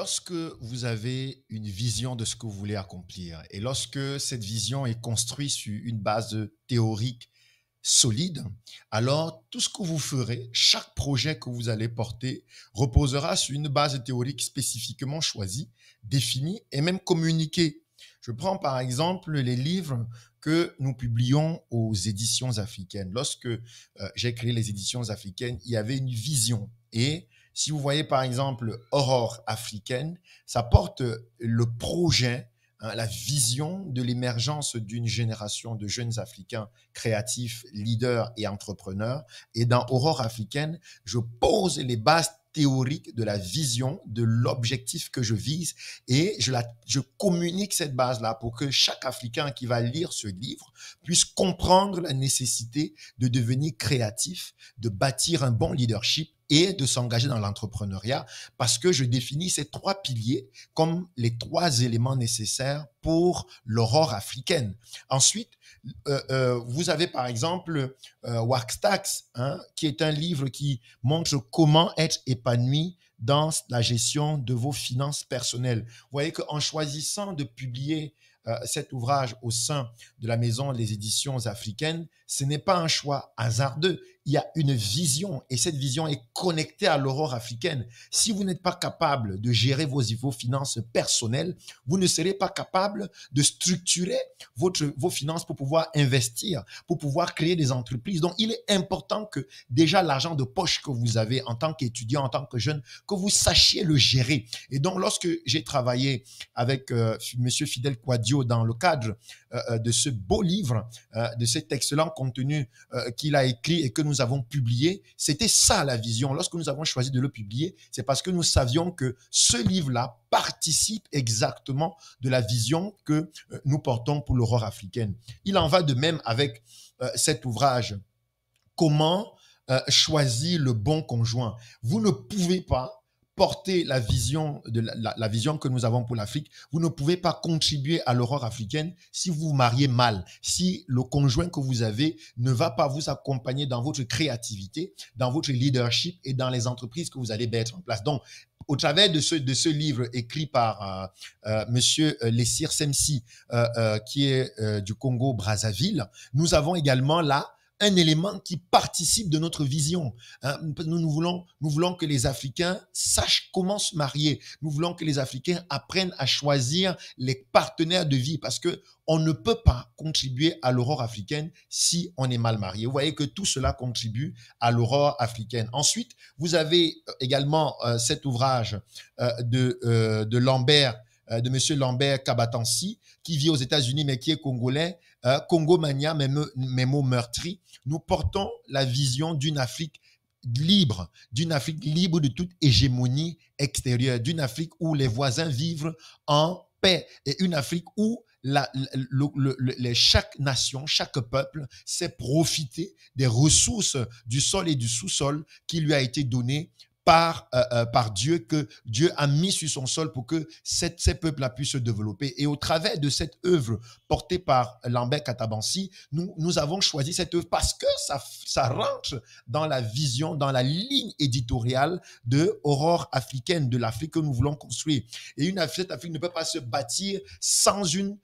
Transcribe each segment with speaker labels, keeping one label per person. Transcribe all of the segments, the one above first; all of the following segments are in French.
Speaker 1: Lorsque vous avez une vision de ce que vous voulez accomplir et lorsque cette vision est construite sur une base théorique solide, alors tout ce que vous ferez, chaque projet que vous allez porter reposera sur une base théorique spécifiquement choisie, définie et même communiquée. Je prends par exemple les livres que nous publions aux éditions africaines. Lorsque j'ai créé les éditions africaines, il y avait une vision. Et si vous voyez par exemple Aurore africaine, ça porte le projet, hein, la vision de l'émergence d'une génération de jeunes Africains créatifs, leaders et entrepreneurs. Et dans Aurore africaine, je pose les bases théoriques de la vision, de l'objectif que je vise et je communique cette base-là pour que chaque Africain qui va lire ce livre puisse comprendre la nécessité de devenir créatif, de bâtir un bon leadership et de s'engager dans l'entrepreneuriat parce que je définis ces trois piliers comme les trois éléments nécessaires pour l'aurore africaine. Ensuite, vous avez par exemple Waxtax, hein, qui est un livre qui montre comment être épanoui dans la gestion de vos finances personnelles. Vous voyez qu'en choisissant de publier cet ouvrage au sein de la maison des éditions africaines, ce n'est pas un choix hasardeux. Il y a une vision et cette vision est connectée à l'aurore africaine. Si vous n'êtes pas capable de gérer vos finances personnelles, vous ne serez pas capable de structurer vos finances pour pouvoir investir, pour pouvoir créer des entreprises. Donc, il est important que déjà l'argent de poche que vous avez en tant qu'étudiant, en tant que jeune, que vous sachiez le gérer. Et donc, lorsque j'ai travaillé avec Monsieur Fidel Quadio dans le cadre de ce beau livre, de cet excellent contenu qu'il a écrit et que nous avons publié, c'était ça la vision. Lorsque nous avons choisi de le publier, c'est parce que nous savions que ce livre-là participe exactement de la vision que nous portons pour l'aurore africaine. Il en va de même avec cet ouvrage. Comment choisir le bon conjoint? Vous ne pouvez pas porter la vision, la vision que nous avons pour l'Afrique, vous ne pouvez pas contribuer à l'aurore africaine si vous vous mariez mal, si le conjoint que vous avez ne va pas vous accompagner dans votre créativité, dans votre leadership et dans les entreprises que vous allez mettre en place. Donc, au travers de ce livre écrit par Monsieur Lessir Semsi, qui est du Congo-Brazzaville, nous avons également là un élément qui participe de notre vision. Hein, nous voulons que les Africains sachent comment se marier. Nous voulons que les Africains apprennent à choisir les partenaires de vie parce que on ne peut pas contribuer à l'aurore africaine si on est mal marié. Vous voyez que tout cela contribue à l'aurore africaine. Ensuite, vous avez également cet ouvrage de Lambert, de Monsieur Lambert Kabatansi, qui vit aux États-Unis mais qui est congolais, Congo Mania, mes mots meurtris. Nous portons la vision d'une Afrique libre de toute hégémonie extérieure, d'une Afrique où les voisins vivent en paix et une Afrique où chaque nation, chaque peuple sait profiter des ressources du sol et du sous-sol qui lui a été donné par Dieu, que Dieu a mis sur son sol pour que ces peuples-là puissent se développer. Et au travers de cette œuvre portée par Lambert Katabansi, nous avons choisi cette œuvre parce que ça rentre dans la vision, dans la ligne éditoriale de Aurore africaine, de l'Afrique que nous voulons construire. Et cette Afrique ne peut pas se bâtir sans une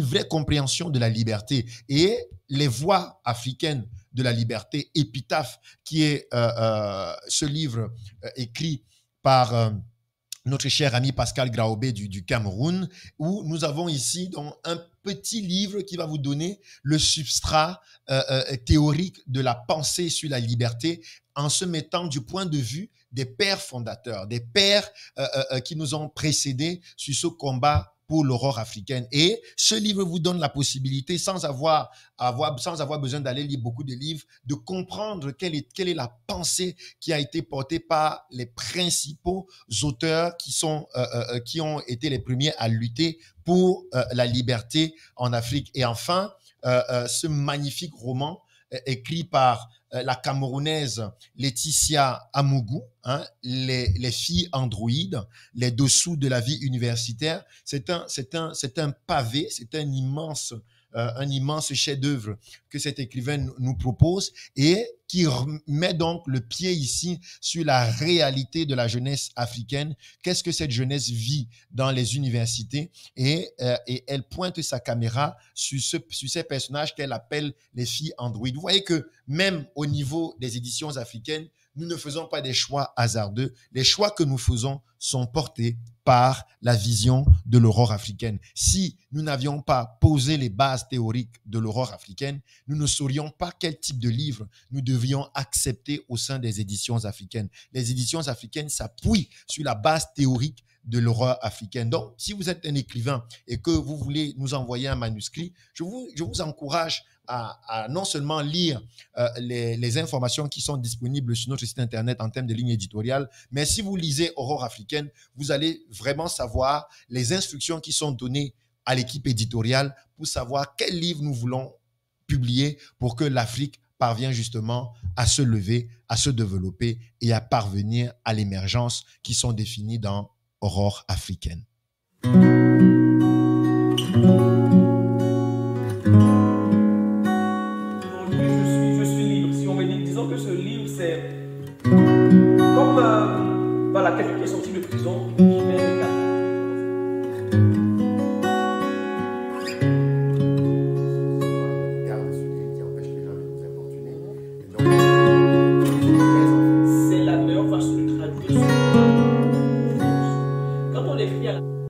Speaker 1: vraie compréhension de la liberté. Et les voix africaines de la liberté, Épitaphe, qui est ce livre écrit par notre cher ami Pascal Graobé du Cameroun, où nous avons ici donc un petit livre qui va vous donner le substrat théorique de la pensée sur la liberté en se mettant du point de vue des pères fondateurs, des pères qui nous ont précédés sur ce combat pour l'aurore africaine. Et ce livre vous donne la possibilité, sans avoir besoin d'aller lire beaucoup de livres, de comprendre quelle est la pensée qui a été portée par les principaux auteurs qui ont été les premiers à lutter pour la liberté en Afrique. Et enfin, ce magnifique roman écrit par la Camerounaise Laetitia Amougou, hein, les filles androïdes, les dessous de la vie universitaire. C'est un pavé, c'est un immense un immense chef-d'œuvre que cet écrivain nous propose et qui met donc le pied ici sur la réalité de la jeunesse africaine. Qu'est-ce que cette jeunesse vit dans les universités? Et elle pointe sa caméra sur ces personnages qu'elle appelle les filles Android. Vous voyez que même au niveau des éditions africaines, nous ne faisons pas des choix hasardeux. Les choix que nous faisons sont portés par la vision de l'aurore africaine. Si nous n'avions pas posé les bases théoriques de l'aurore africaine, nous ne saurions pas quel type de livre nous devions accepter au sein des éditions africaines. Les éditions africaines s'appuient sur la base théorique de l'aurore africaine. Donc, si vous êtes un écrivain et que vous voulez nous envoyer un manuscrit, je vous encourage à non seulement lire les informations qui sont disponibles sur notre site internet en termes de ligne éditoriale, mais si vous lisez Aurore africaine, vous allez vraiment savoir les instructions qui sont données à l'équipe éditoriale pour savoir quel livre nous voulons publier pour que l'Afrique parvienne justement à se lever, à se développer et à parvenir à l'émergence qui sont définies dans Aurore africaine.
Speaker 2: Que ce livre, c'est comme voilà, quelqu'un qui est sorti de prison, qui met